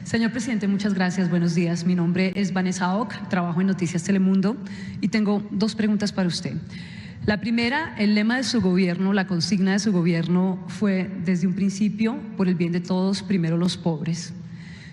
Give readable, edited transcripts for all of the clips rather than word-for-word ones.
Señor presidente, muchas gracias. Buenos días. Mi nombre es Vanessa Ock, trabajo en Noticias Telemundo y tengo dos preguntas para usted. La primera, el lema de su gobierno, la consigna de su gobierno fue desde un principio, por el bien de todos, primero los pobres.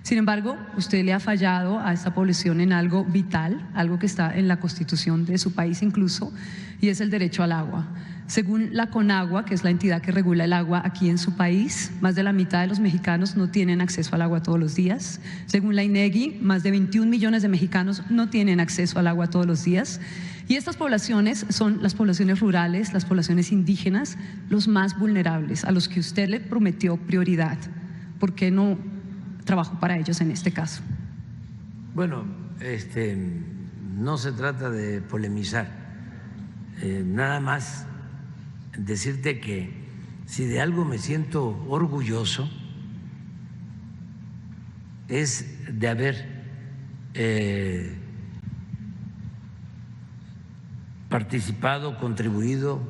Sin embargo, usted le ha fallado a esta población en algo vital, algo que está en la Constitución de su país incluso, y es el derecho al agua. Según la CONAGUA, que es la entidad que regula el agua aquí en su país, más de la mitad de los mexicanos no tienen acceso al agua todos los días. Según la INEGI, más de 21 millones de mexicanos no tienen acceso al agua todos los días. Y estas poblaciones son las poblaciones rurales, las poblaciones indígenas, los más vulnerables, a los que usted le prometió prioridad. ¿Por qué no trabajó para ellos en este caso? Bueno, no se trata de polemizar, nada más decirte que si de algo me siento orgulloso es de haber participado, contribuido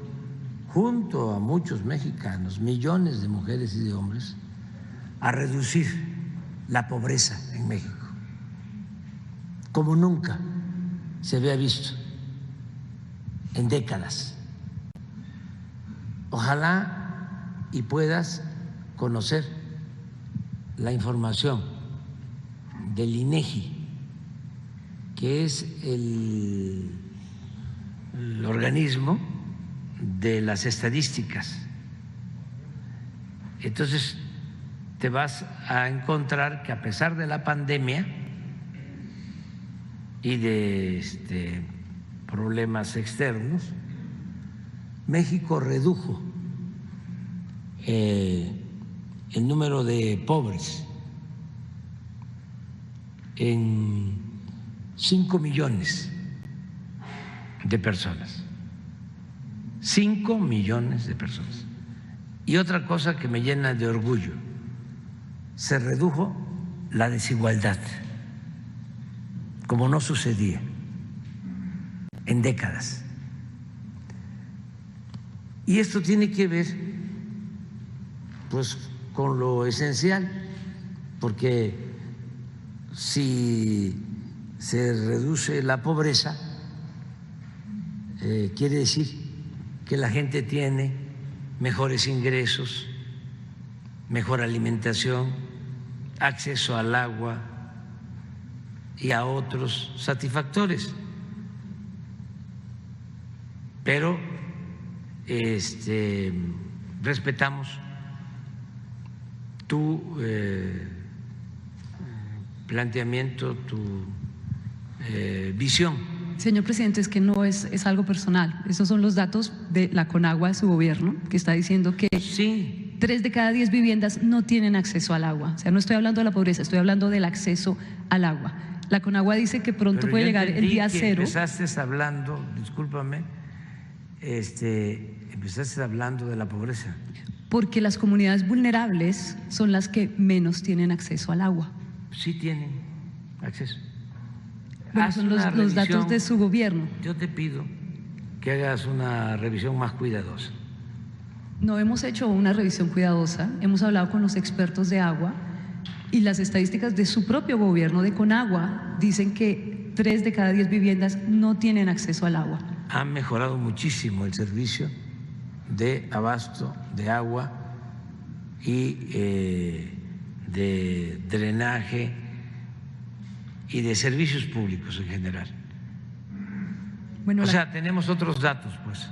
junto a muchos mexicanos, millones de mujeres y de hombres, a reducir la pobreza en México, como nunca se había visto en décadas. Ojalá y puedas conocer la información del INEGI, que es el organismo de las estadísticas. Entonces te vas a encontrar que a pesar de la pandemia y de problemas externos, México redujo el número de pobres en 5 millones de personas. 5 millones de personas. Y otra cosa que me llena de orgullo, se redujo la desigualdad, como no sucedía en décadas. Y esto tiene que ver, pues, con lo esencial, porque si se reduce la pobreza, quiere decir que la gente tiene mejores ingresos, mejor alimentación, acceso al agua y a otros satisfactores. Pero respetamos tu planteamiento, tu visión. Señor presidente, es que no es algo personal. Esos son los datos de la CONAGUA de su gobierno, que está diciendo que sí, 3 de cada 10 viviendas no tienen acceso al agua. O sea, no estoy hablando de la pobreza, estoy hablando del acceso al agua. La CONAGUA dice que pronto pero puede llegar el día cero. Empezaste hablando, discúlpame, empezaste hablando de la pobreza. Porque las comunidades vulnerables son las que menos tienen acceso al agua. Sí tienen acceso. Bueno, son los datos de su gobierno. Yo te pido que hagas una revisión más cuidadosa. No hemos hecho una revisión cuidadosa, hemos hablado con los expertos de agua y las estadísticas de su propio gobierno, de CONAGUA, dicen que 3 de cada 10 viviendas no tienen acceso al agua. Ha mejorado muchísimo el servicio de abasto de agua y de drenaje y de servicios públicos en general. Bueno, o sea, tenemos otros datos, pues.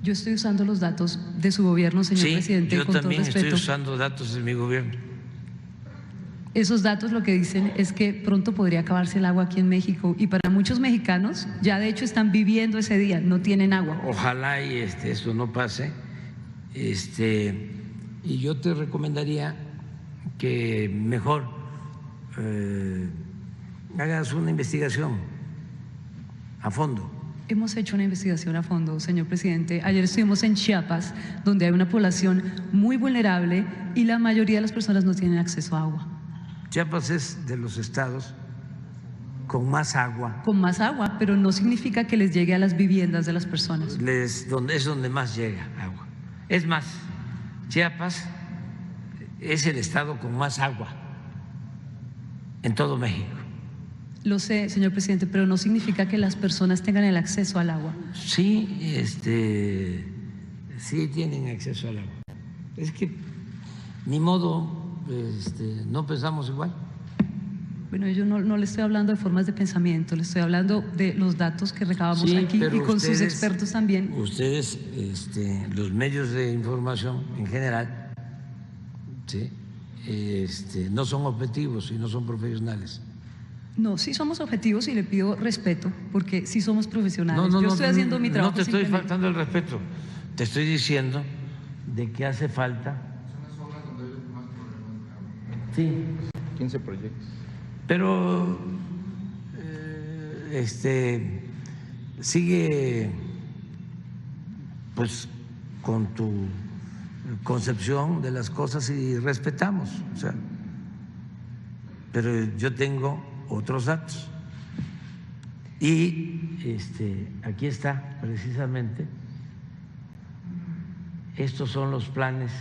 Yo estoy usando los datos de su gobierno, señor presidente. Yo con también todo respeto. estoy usando datos de mi gobierno. Esos datos lo que dicen es que pronto podría acabarse el agua aquí en México y para muchos mexicanos ya de hecho están viviendo ese día, no tienen agua. Ojalá y esto no pase. Y yo te recomendaría que mejor hagas una investigación a fondo. Hemos hecho una investigación a fondo, señor presidente. Ayer estuvimos en Chiapas, donde hay una población muy vulnerable y la mayoría de las personas no tienen acceso a agua. Chiapas es de los estados con más agua. Con más agua, pero no significa que les llegue a las viviendas de las personas. Es donde más llega agua. Es más, Chiapas es el estado con más agua en todo México. Lo sé, señor presidente, pero no significa que las personas tengan el acceso al agua. Sí, sí tienen acceso al agua. Es que ni modo, no pensamos igual. Bueno, yo no le estoy hablando de formas de pensamiento, le estoy hablando de los datos que recabamos Sí, aquí y con ustedes, sus expertos también. Ustedes, los medios de información en general, ¿sí? No son objetivos y no son profesionales. No, sí somos objetivos y le pido respeto, porque sí somos profesionales. Yo estoy haciendo mi trabajo. No te estoy faltando el respeto, te estoy diciendo de que hace falta. Son las zonas donde hay más problemas. Sí. 15 proyectos. Pero sigue pues con tu concepción de las cosas y respetamos, o sea, pero yo tengo otros datos y aquí está precisamente, estos son los planes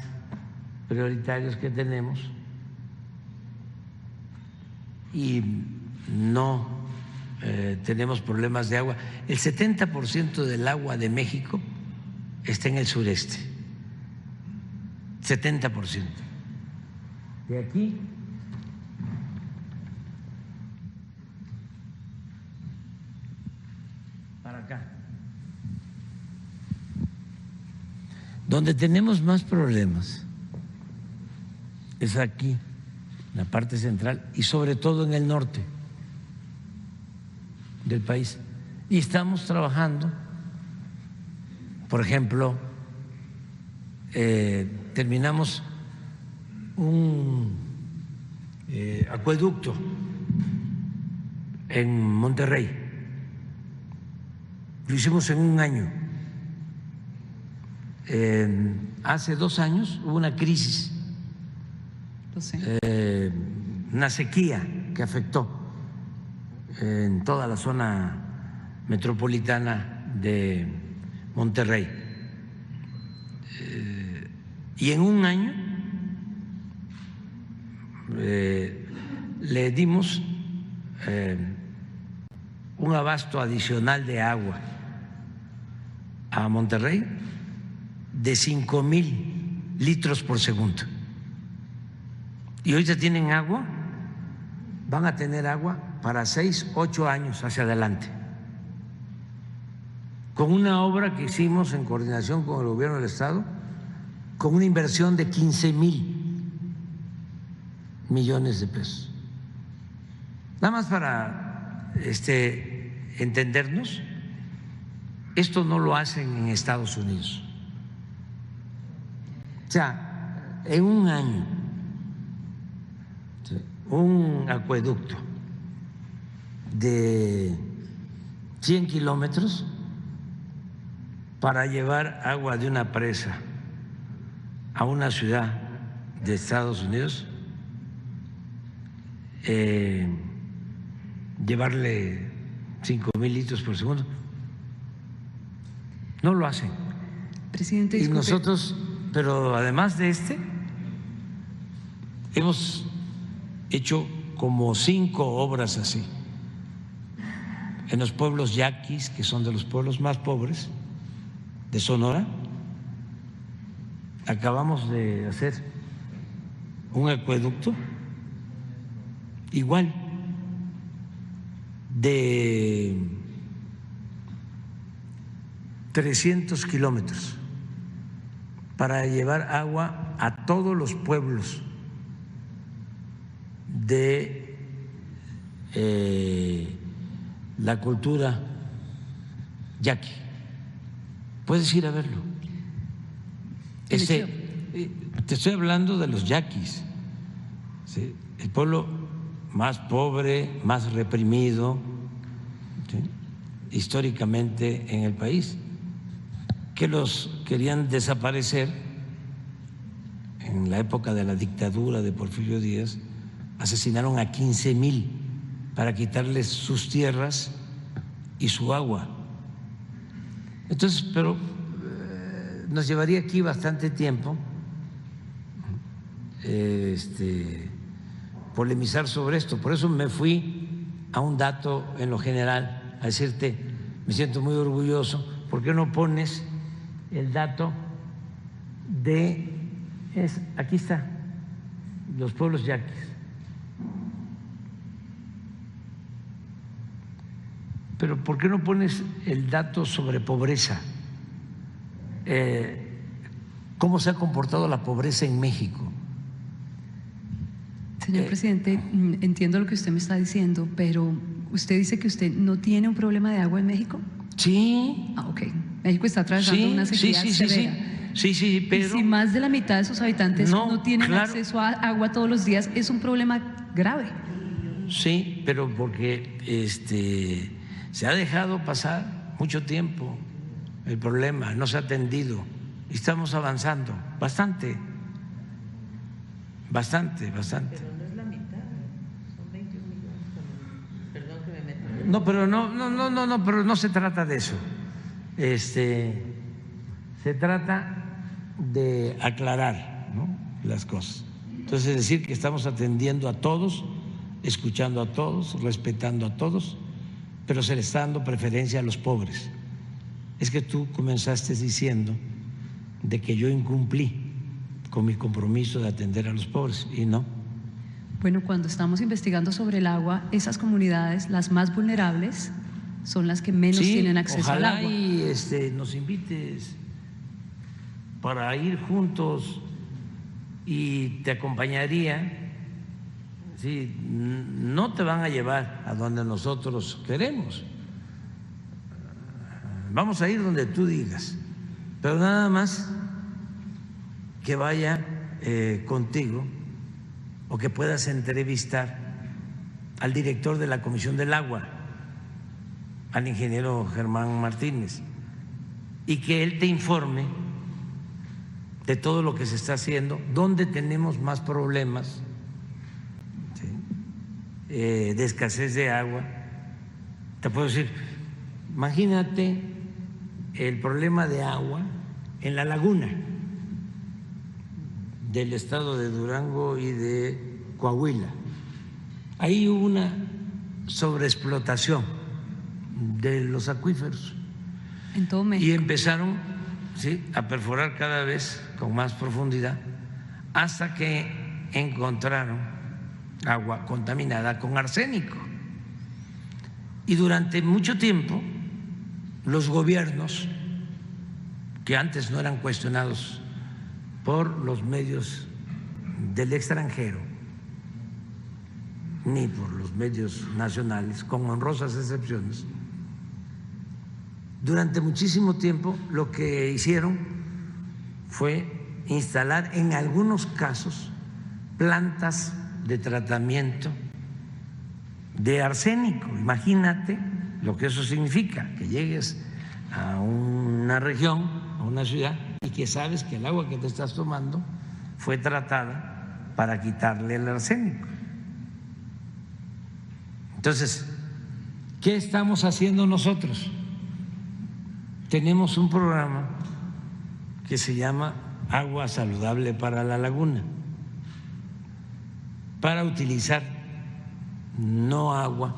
prioritarios que tenemos y no tenemos problemas de agua. El 70% del agua de México está en el sureste, 70%. De aquí para acá. Donde tenemos más problemas es aquí, en la parte central y sobre todo en el norte del país. Y estamos trabajando, por ejemplo, terminamos un acueducto en Monterrey, lo hicimos en un año. Hace 2 años hubo una crisis, Lo sé. una sequía que afectó en toda la zona metropolitana de Monterrey. Y en un año le dimos un abasto adicional de agua a Monterrey de 5,000 litros por segundo. Y hoy ya tienen agua, van a tener agua para 6, 8 años hacia adelante, con una obra que hicimos en coordinación con el gobierno del Estado, con una inversión de 15,000 millones de pesos. Nada más para entendernos, esto no lo hacen en Estados Unidos. O sea, en un año, un acueducto de 100 kilómetros para llevar agua de una presa a una ciudad de Estados Unidos, llevarle 5,000 litros por segundo. No lo hacen. Presidente, y disculpe. nosotros, pero además de hemos hecho como 5 obras así en los pueblos yaquis, que son de los pueblos más pobres de Sonora. Acabamos de hacer un acueducto igual de 300 kilómetros para llevar agua a todos los pueblos de la cultura yaqui. Puedes ir a verlo. Te estoy hablando de los yaquis, ¿sí? El pueblo más pobre, más reprimido, ¿sí?, históricamente en el país, que los querían desaparecer en la época de la dictadura de Porfirio Díaz. Asesinaron a 15,000 para quitarles sus tierras y su agua. Entonces, pero nos llevaría aquí bastante tiempo polemizar sobre esto. Por eso me fui a un dato en lo general, a decirte, me siento muy orgulloso. ¿Por qué no pones el dato de, aquí está, los pueblos yaquis? Pero ¿por qué no pones el dato sobre pobreza? ¿Cómo se ha comportado la pobreza en México? Señor presidente, entiendo lo que usted me está diciendo, pero usted dice que usted no tiene un problema de agua en México. Sí. Ah, ok. México está atravesando una sequía severa. Sí, pero… Y si más de la mitad de sus habitantes no tienen acceso a agua todos los días, es un problema grave. Sí, pero porque se ha dejado pasar mucho tiempo el problema, no se ha atendido. Estamos avanzando bastante. Pero no es la mitad, son 21 millones. Perdón que me meta. No, pero pero no se trata de eso. Se trata de aclarar, ¿no?, las cosas. Entonces, decir que estamos atendiendo a todos, escuchando a todos, respetando a todos, pero se le está dando preferencia a los pobres. Es que tú comenzaste diciendo de que yo incumplí con mi compromiso de atender a los pobres, y no. Bueno, cuando estamos investigando sobre el agua, esas comunidades, las más vulnerables, son las que menos tienen acceso al agua. Y nos invites para ir juntos y te acompañaría. Sí, no te van a llevar a donde nosotros queremos. Vamos a ir donde tú digas, pero nada más que vaya contigo o que puedas entrevistar al director de la Comisión del Agua, al ingeniero Germán Martínez, y que él te informe de todo lo que se está haciendo, dónde tenemos más problemas, ¿sí?, de escasez de agua. Te puedo decir, imagínate el problema de agua en la laguna del estado de Durango y de Coahuila. Ahí hubo una sobreexplotación de los acuíferos En todo México. y empezaron, ¿sí?, a perforar cada vez con más profundidad hasta que encontraron agua contaminada con arsénico. Y durante mucho tiempo los gobiernos, que antes no eran cuestionados por los medios del extranjero ni por los medios nacionales, con honrosas excepciones, durante muchísimo tiempo lo que hicieron fue instalar en algunos casos plantas de tratamiento de arsénico. Imagínate lo que eso significa, que llegues a una región, a una ciudad, y que sabes que el agua que te estás tomando fue tratada para quitarle el arsénico. Entonces, ¿qué estamos haciendo nosotros? Tenemos un programa que se llama Agua Saludable para la Laguna, para utilizar no agua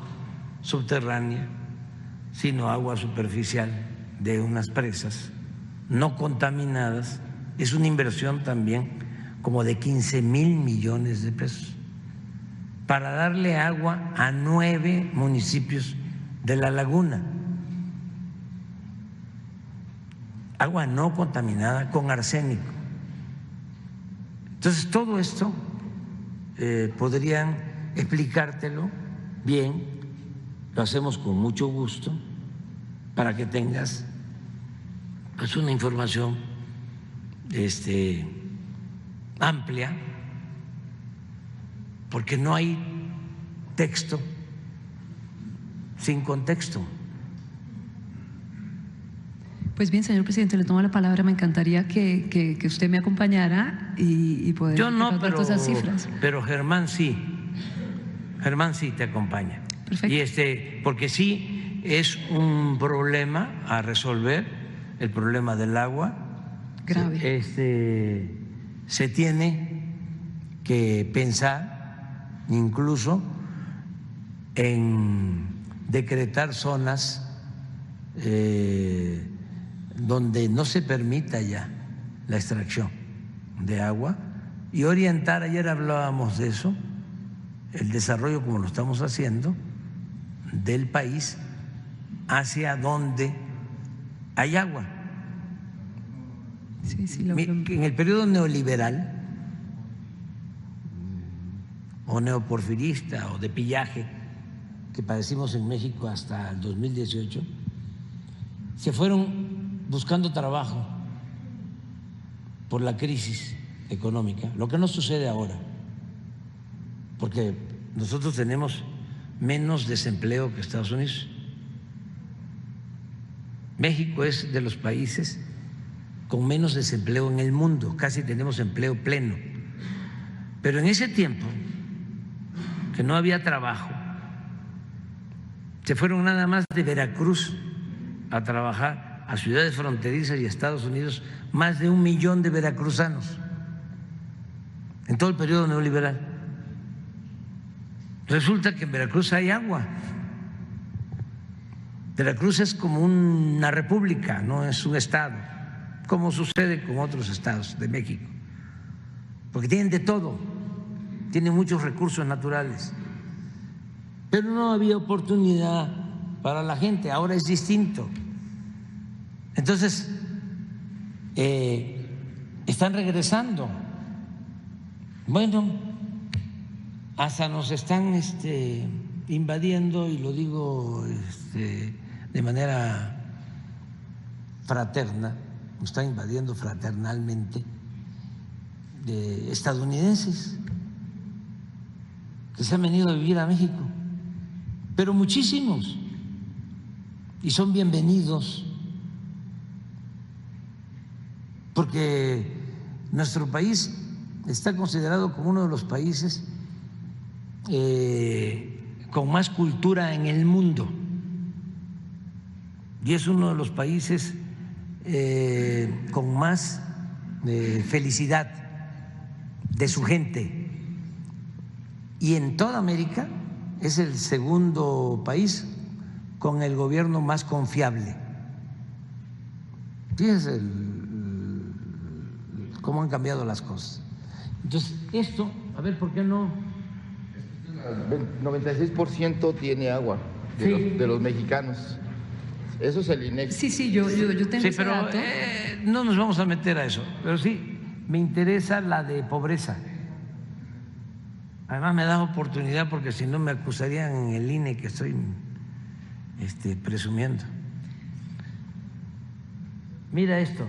subterránea, sino agua superficial de unas presas no contaminadas. Es una inversión también como de 15,000 millones de pesos para darle agua a 9 municipios de la laguna. Agua no contaminada con arsénico. Entonces, todo esto podrían explicártelo bien, lo hacemos con mucho gusto para que tengas pues una información amplia, porque no hay texto sin contexto. Pues bien, señor presidente, le tomo la palabra. Me encantaría que usted me acompañara y poder Yo no, dar todas esas cifras. pero Germán sí te acompaña. Perfecto. Y porque sí es un problema a resolver, el problema del agua. Grave. Se tiene que pensar incluso en decretar zonas donde no se permita ya la extracción de agua y orientar, ayer hablábamos de eso, el desarrollo como lo estamos haciendo del país hacia donde hay agua. Sí, sí, En el periodo neoliberal o neoporfirista o de pillaje que padecimos en México hasta el 2018, se fueron buscando trabajo por la crisis económica, lo que no sucede ahora, porque nosotros tenemos menos desempleo que Estados Unidos. México es de los países con menos desempleo en el mundo, casi tenemos empleo pleno. Pero en ese tiempo que no había trabajo, se fueron nada más de Veracruz a trabajar a ciudades fronterizas y a Estados Unidos más de 1 millón de veracruzanos en todo el periodo neoliberal. Resulta que en Veracruz hay agua. Veracruz es como una república, no es un estado, como sucede con otros estados de México, porque tienen de todo, tienen muchos recursos naturales, pero no había oportunidad para la gente, ahora es distinto. Entonces, están regresando. Bueno, hasta nos están invadiendo, y lo digo de manera fraterna, nos están invadiendo fraternalmente estadounidenses que se han venido a vivir a México, pero muchísimos, y son bienvenidos, porque nuestro país está considerado como uno de los países con más cultura en el mundo, y es uno de los países con más felicidad de su gente, y en toda América es el segundo país con el gobierno más confiable. Fíjense cómo han cambiado las cosas. Entonces, esto, a ver, ¿por qué no? El 96% tiene agua de los mexicanos. Eso es el INEGI. Sí, yo tengo Sí, ese pero dato. no nos vamos a meter a eso, pero sí, me interesa la de pobreza. Además me da oportunidad, porque si no me acusarían en el INE que estoy presumiendo. Mira esto.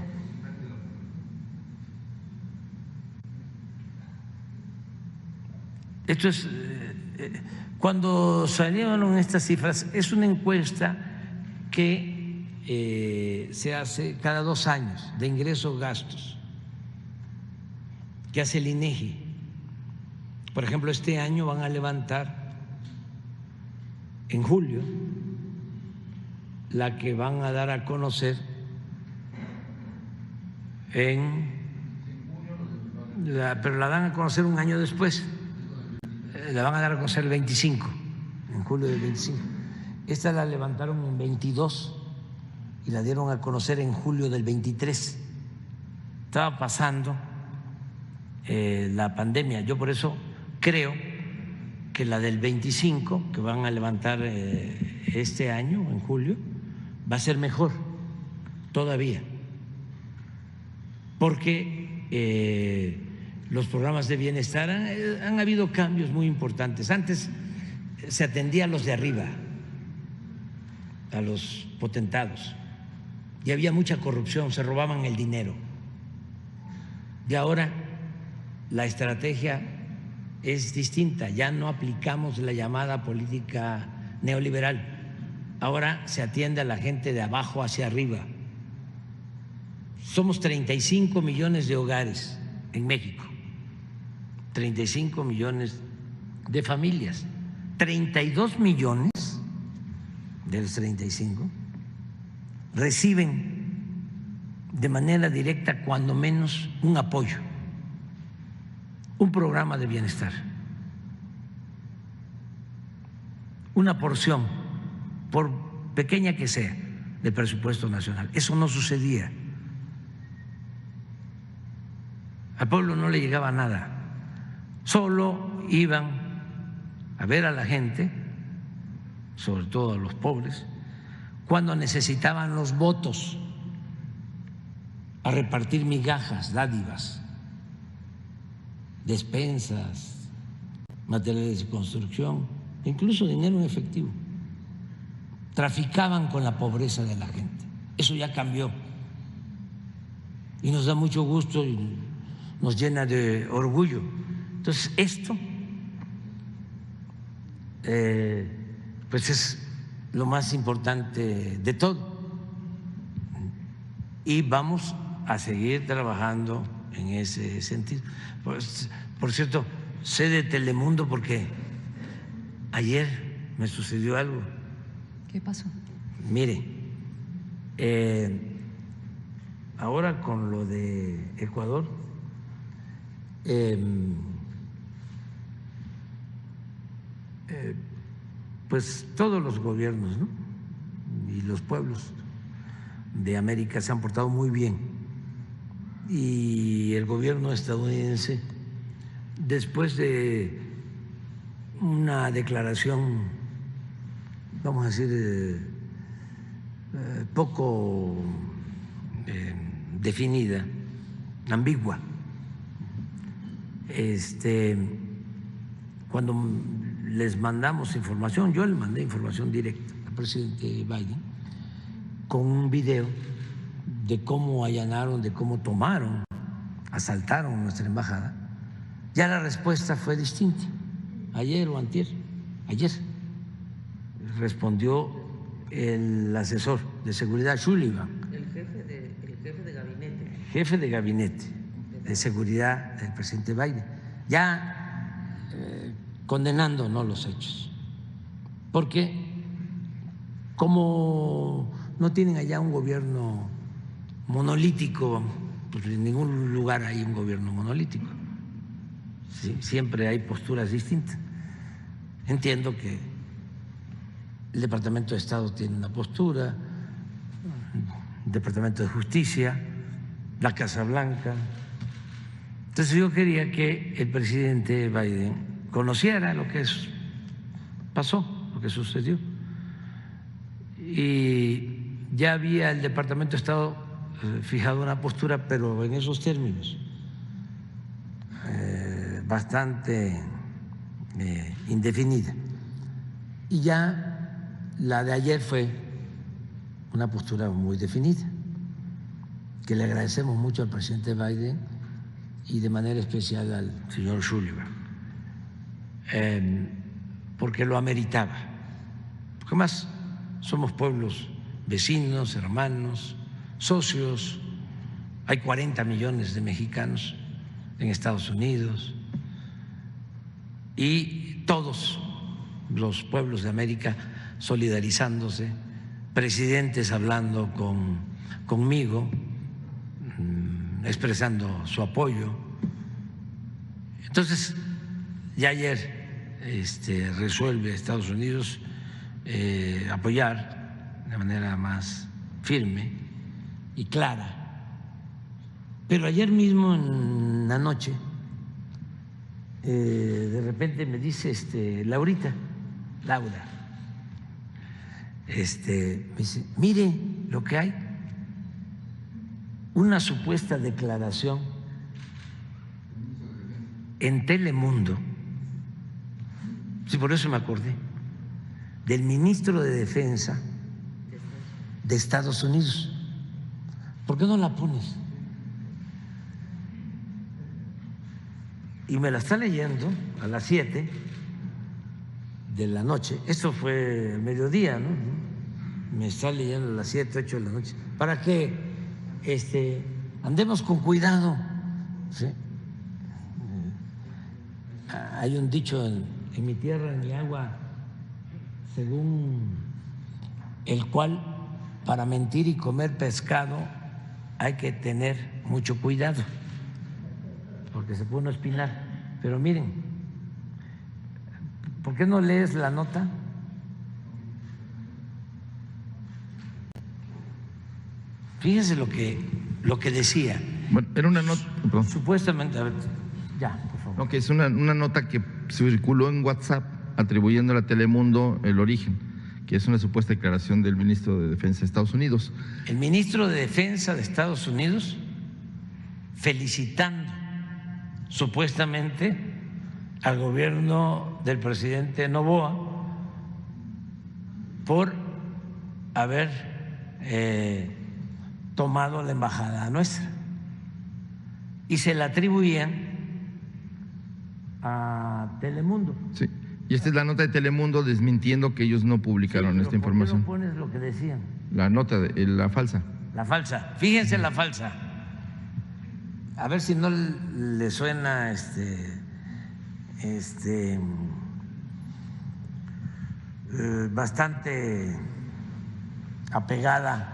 Esto es, cuando salieron estas cifras, es una encuesta que se hace cada 2 años de ingresos-gastos, que hace el INEGI. Por ejemplo, este año van a levantar en julio la que van a dar a conocer pero la dan a conocer un año después. La van a dar a conocer el 25, en julio del 25. Esta la levantaron en 22 y la dieron a conocer en julio del 23. Estaba pasando la pandemia. Yo por eso creo que la del 25, que van a levantar este año, en julio, va a ser mejor todavía, porque los programas de bienestar han habido cambios muy importantes. Antes se atendía a los de arriba, a los potentados, y había mucha corrupción, se robaban el dinero. Y ahora la estrategia es distinta, ya no aplicamos la llamada política neoliberal, ahora se atiende a la gente de abajo hacia arriba. Somos 35 millones de hogares en México, 35 millones de familias, 32 millones de los 35 reciben de manera directa, cuando menos, un apoyo, un programa de bienestar. una porción, por pequeña que sea, del presupuesto nacional. Eso no sucedía. Al pueblo no le llegaba nada, solo iban a ver a la gente, sobre todo a los pobres, cuando necesitaban los votos, a repartir migajas, dádivas, despensas, materiales de construcción, incluso dinero en efectivo. Traficaban con la pobreza de la gente. Eso ya cambió y nos da mucho gusto y nos llena de orgullo. Entonces esto pues es lo más importante de todo y vamos a seguir trabajando en ese sentido. Pues, por cierto, sé de Telemundo porque ayer me sucedió algo. ¿Qué pasó? Mire, ahora con lo de Ecuador, pues todos los gobiernos, ¿no?, y los pueblos de América se han portado muy bien y el gobierno estadounidense, después de una declaración, vamos a decir, poco definida, ambigua, cuando les mandamos información, yo le mandé información directa al presidente Biden con un video de cómo allanaron, de cómo tomaron, asaltaron nuestra embajada, ya la respuesta fue distinta. Ayer o antier, ayer respondió el asesor de seguridad, Sullivan, El jefe de gabinete. jefe de gabinete de seguridad del presidente Biden, ya condenando no los hechos, porque como no tienen allá un gobierno monolítico, pues en ningún lugar hay un gobierno monolítico, ¿sí? Siempre hay posturas distintas. Entiendo que el Departamento de Estado tiene una postura, el Departamento de Justicia, la Casa Blanca. Entonces yo quería que el presidente Biden conociera lo que pasó, lo que sucedió. Y ya había el Departamento de Estado fijado una postura, pero en esos términos, bastante indefinida. Y ya la de ayer fue una postura muy definida, que le agradecemos mucho al presidente Biden y de manera especial al señor Sullivan, porque lo ameritaba. Porque más somos pueblos vecinos, hermanos, socios. Hay 40 millones de mexicanos en Estados Unidos y todos los pueblos de América solidarizándose, presidentes hablando conmigo, expresando su apoyo. Entonces, ya ayer resuelve Estados Unidos apoyar de manera más firme y clara. Pero ayer mismo en la noche, de repente me dice Laura, me dice, mire lo que hay, una supuesta declaración en Telemundo, sí, por eso me acordé, del ministro de Defensa de Estados Unidos. ¿Por qué no la pones? Y me la está leyendo a las 7 de la noche. Esto fue el mediodía, ¿no? Me está leyendo a las 7, 8 de la noche. Para que andemos con cuidado, ¿sí? Hay un dicho en mi tierra, en mi agua, según el cual para mentir y comer pescado hay que tener mucho cuidado, porque se puede uno espinar. Pero miren, ¿por qué no lees la nota fíjense lo que decía. Bueno, era una nota, perdón. Supuestamente, a ver, ya, por favor. No, que es una nota que circuló en WhatsApp atribuyendo a Telemundo el origen, que es una supuesta declaración del ministro de Defensa de Estados Unidos. El ministro de Defensa de Estados Unidos felicitando supuestamente al gobierno del presidente Noboa por haber tomado la embajada nuestra, y se la atribuían a Telemundo. Sí, y esta es la nota de Telemundo desmintiendo que ellos no publicaron esta información. ¿Por qué no pones lo que decían? La nota, la falsa. La falsa, fíjense la falsa. A ver si no le suena bastante apegada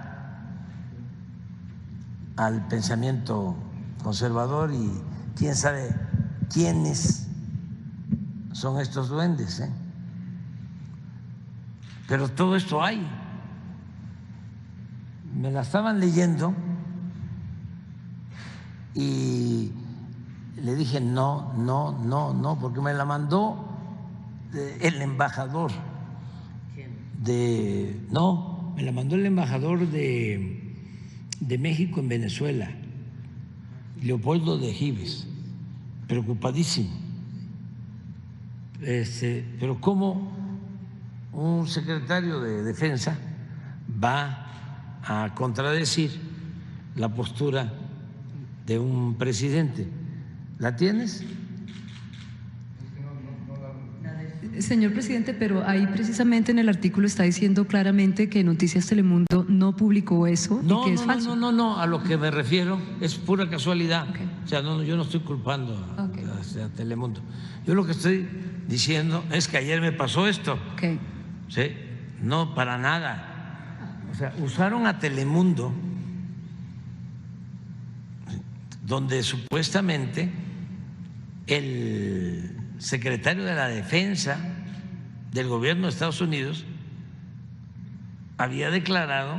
al pensamiento conservador, y quién sabe quiénes son estos duendes, ¿eh? Pero todo esto hay. Me la estaban leyendo y le dije no, porque me la mandó el embajador me la mandó el embajador de México en Venezuela, Leopoldo de Gives, preocupadísimo. Pero ¿cómo un secretario de Defensa va a contradecir la postura de un presidente? ¿La tienes? Señor presidente, pero ahí precisamente en el artículo está diciendo claramente que Noticias Telemundo no publicó eso y que es falso. No, a lo que me refiero es pura casualidad. Okay. O sea, yo no estoy culpando a Telemundo. Yo lo que estoy diciendo es que ayer me pasó esto. Okay. ¿Sí? No, para nada. O sea, usaron a Telemundo, donde supuestamente el secretario de la Defensa del gobierno de Estados Unidos había declarado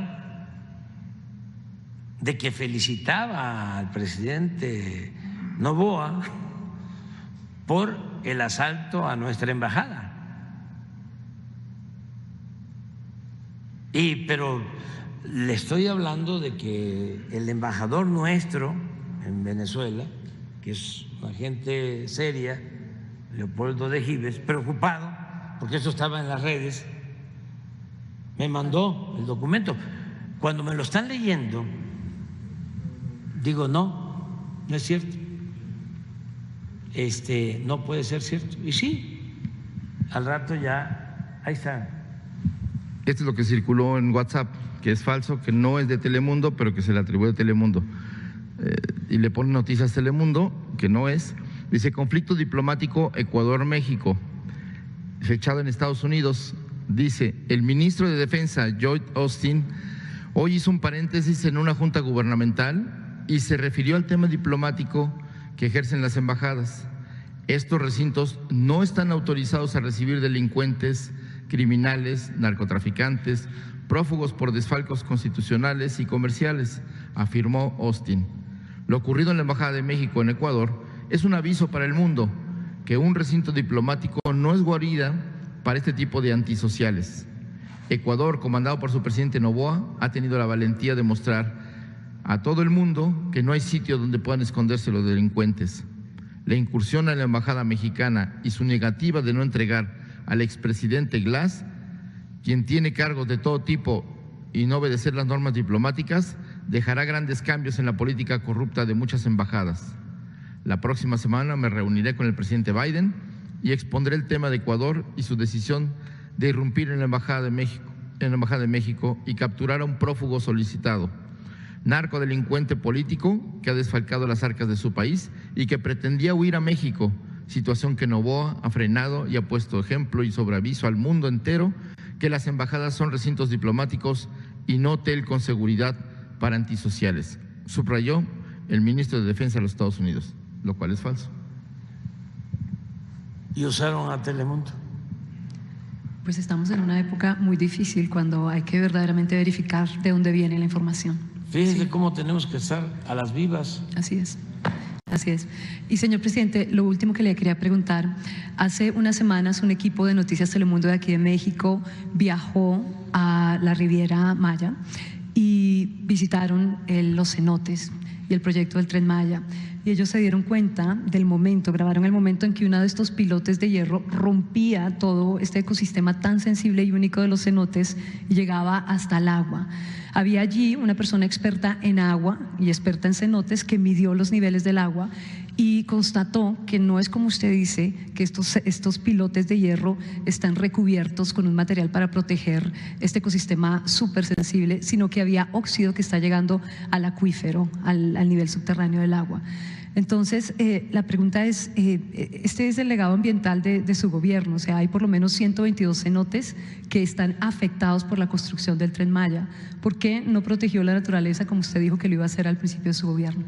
de que felicitaba al presidente Noboa por el asalto a nuestra embajada. Pero le estoy hablando de que el embajador nuestro en Venezuela, que es una gente seria, Leopoldo de Gives, preocupado, porque eso estaba en las redes, me mandó el documento. Cuando me lo están leyendo, digo, no es cierto. No puede ser cierto. Y sí, al rato ya, ahí está. Esto es lo que circuló en WhatsApp, que es falso, que no es de Telemundo, pero que se le atribuye a Telemundo. Y le pone Noticias Telemundo, que no es. Dice: conflicto diplomático Ecuador-México, fechado en Estados Unidos. Dice: el ministro de Defensa, Lloyd Austin, hoy hizo un paréntesis en una junta gubernamental y se refirió al tema diplomático que ejercen las embajadas. Estos recintos no están autorizados a recibir delincuentes, criminales, narcotraficantes, prófugos por desfalcos constitucionales y comerciales, afirmó Austin. Lo ocurrido en la Embajada de México en Ecuador es un aviso para el mundo que un recinto diplomático no es guarida para este tipo de antisociales. Ecuador, comandado por su presidente Noboa, ha tenido la valentía de mostrar a todo el mundo que no hay sitio donde puedan esconderse los delincuentes. La incursión en la embajada mexicana y su negativa de no entregar al expresidente Glass, quien tiene cargos de todo tipo y no obedecer las normas diplomáticas, dejará grandes cambios en la política corrupta de muchas embajadas. La próxima semana me reuniré con el presidente Biden y expondré el tema de Ecuador y su decisión de irrumpir en la Embajada de México y capturar a un prófugo solicitado, narcodelincuente político que ha desfalcado las arcas de su país y que pretendía huir a México, situación que Noboa ha frenado y ha puesto ejemplo y sobre aviso al mundo entero que las embajadas son recintos diplomáticos y no hotel con seguridad para antisociales, subrayó el ministro de Defensa de los Estados Unidos, lo cual es falso. ¿Y usaron a Telemundo? Pues estamos en una época muy difícil cuando hay que verdaderamente verificar de dónde viene la información. Fíjense cómo tenemos que estar a las vivas. Así es. Así es. Y señor presidente, lo último que le quería preguntar, hace unas semanas un equipo de Noticias Telemundo de aquí de México viajó a la Riviera Maya y visitaron los cenotes y el proyecto del Tren Maya. Y ellos se dieron cuenta del momento, grabaron el momento en que uno de estos pilotes de hierro rompía todo este ecosistema tan sensible y único de los cenotes y llegaba hasta el agua. Había allí una persona experta en agua y experta en cenotes que midió los niveles del agua y constató que no es como usted dice, que estos pilotes de hierro están recubiertos con un material para proteger este ecosistema súper sensible, sino que había óxido que está llegando al acuífero, al nivel subterráneo del agua. Entonces, la pregunta es, este es el legado ambiental de su gobierno, o sea, hay por lo menos 122 cenotes que están afectados por la construcción del Tren Maya. ¿Por qué no protegió la naturaleza como usted dijo que lo iba a hacer al principio de su gobierno?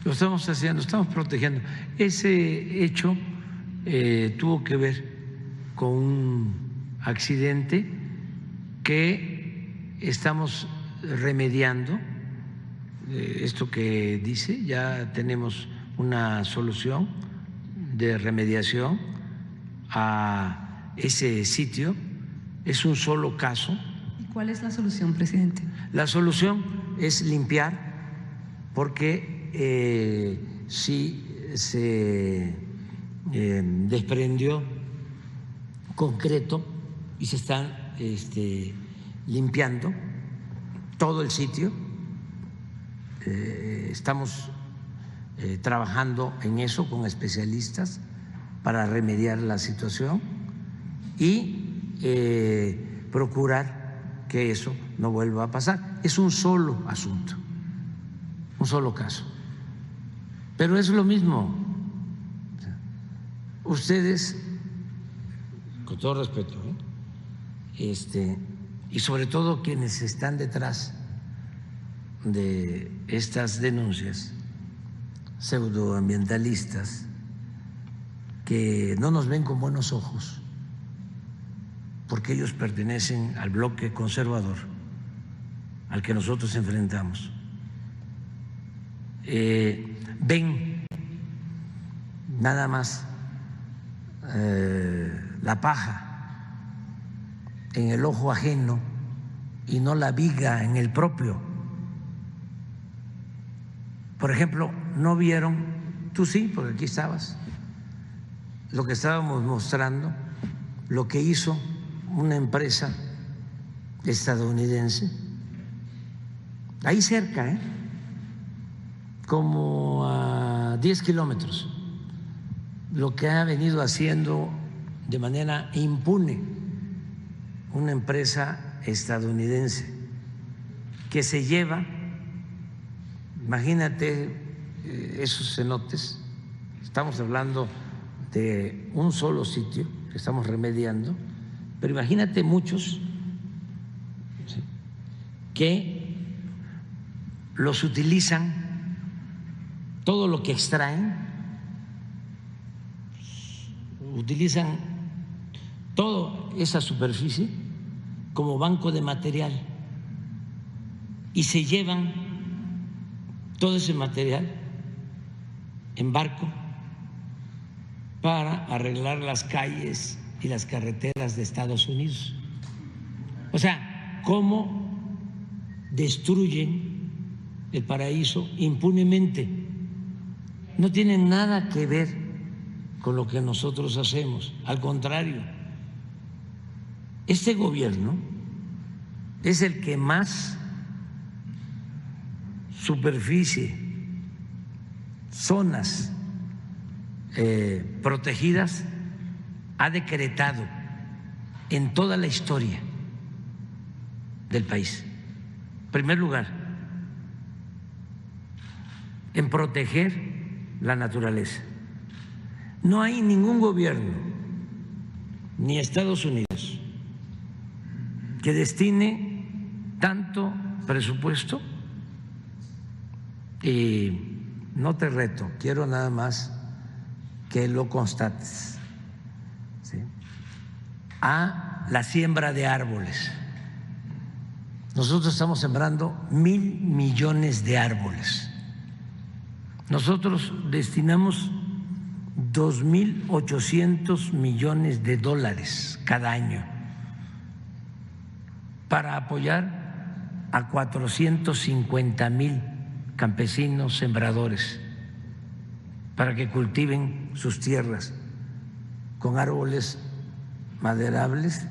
Lo estamos haciendo, estamos protegiendo. Ese hecho tuvo que ver con un accidente que estamos remediando. Esto que dice, ya tenemos una solución de remediación a ese sitio. Es un solo caso. ¿Y cuál es la solución, presidente? La solución es limpiar, porque sí se desprendió concreto y se están limpiando todo el sitio. Estamos trabajando en eso con especialistas para remediar la situación y procurar que eso no vuelva a pasar. Es un solo asunto, un solo caso, pero es lo mismo. Ustedes, con todo respeto, y sobre todo quienes están detrás de estas denuncias pseudoambientalistas, que no nos ven con buenos ojos porque ellos pertenecen al bloque conservador al que nosotros enfrentamos. Ven nada más la paja en el ojo ajeno y no la viga en el propio. Por ejemplo, no vieron, tú sí, porque aquí estabas, lo que estábamos mostrando, lo que hizo una empresa estadounidense, ahí cerca, como a 10 kilómetros, lo que ha venido haciendo de manera impune una empresa estadounidense que se lleva, imagínate esos cenotes, estamos hablando de un solo sitio que estamos remediando, pero imagínate muchos que los utilizan, todo lo que extraen, utilizan toda esa superficie como banco de material y se llevan todo ese material en barco para arreglar las calles y las carreteras de Estados Unidos. O sea, cómo destruyen el paraíso impunemente. No tienen nada que ver con lo que nosotros hacemos, al contrario. Este gobierno es el que más superficie, zonas protegidas ha decretado en toda la historia del país. En primer lugar, en proteger la naturaleza. No hay ningún gobierno, ni Estados Unidos, que destine tanto presupuesto, y no te reto, quiero nada más que lo constates, ¿sí?, a la siembra de árboles. nosotros estamos sembrando 1.000 millones de árboles. Nosotros destinamos 2.800 millones de dólares cada año para apoyar a 450,000 campesinos sembradores para que cultiven sus tierras con árboles maderables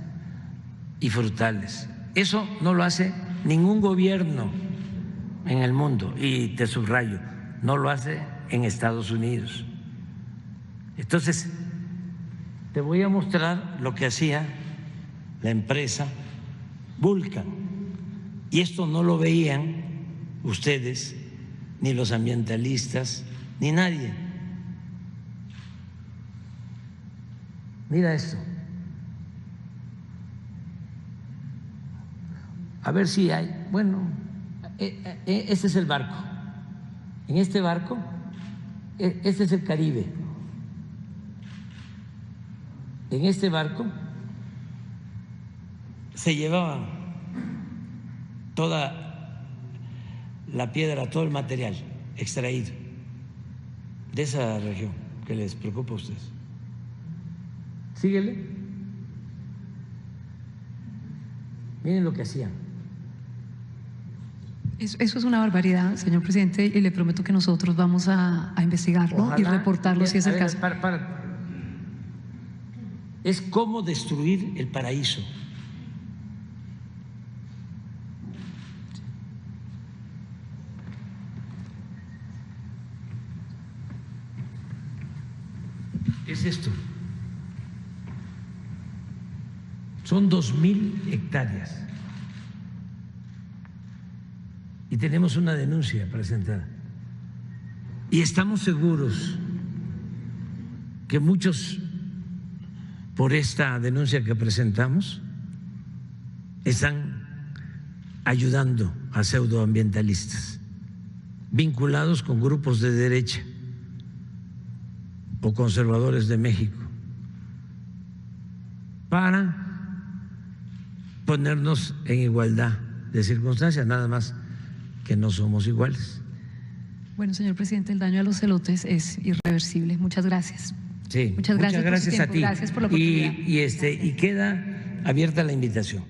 y frutales. Eso no lo hace ningún gobierno en el mundo, y te subrayo, no lo hace en Estados Unidos. Entonces, te voy a mostrar lo que hacía la empresa Vulcan, y esto no lo veían ustedes, ni los ambientalistas, ni nadie. Mira esto. A ver si hay, bueno, este es el barco. En este barco, este es el Caribe. En este barco se llevaban toda la piedra, todo el material extraído de esa región que les preocupa a ustedes. Síguele. Miren lo que hacían. Eso es una barbaridad, señor presidente, y le prometo que nosotros vamos a investigarlo. Ojalá, y reportarlo si es el caso. Es cómo destruir el paraíso. Es esto. Son 2.000 hectáreas. Y tenemos una denuncia presentada. Y estamos seguros que muchos, por esta denuncia que presentamos, están ayudando a pseudoambientalistas vinculados con grupos de derecha o conservadores de México para ponernos en igualdad de circunstancias, nada más que no somos iguales. Bueno, señor presidente, el daño a los elotes es irreversible. Muchas gracias. Sí, muchas gracias a ti. Gracias por la oportunidad. Y queda abierta la invitación.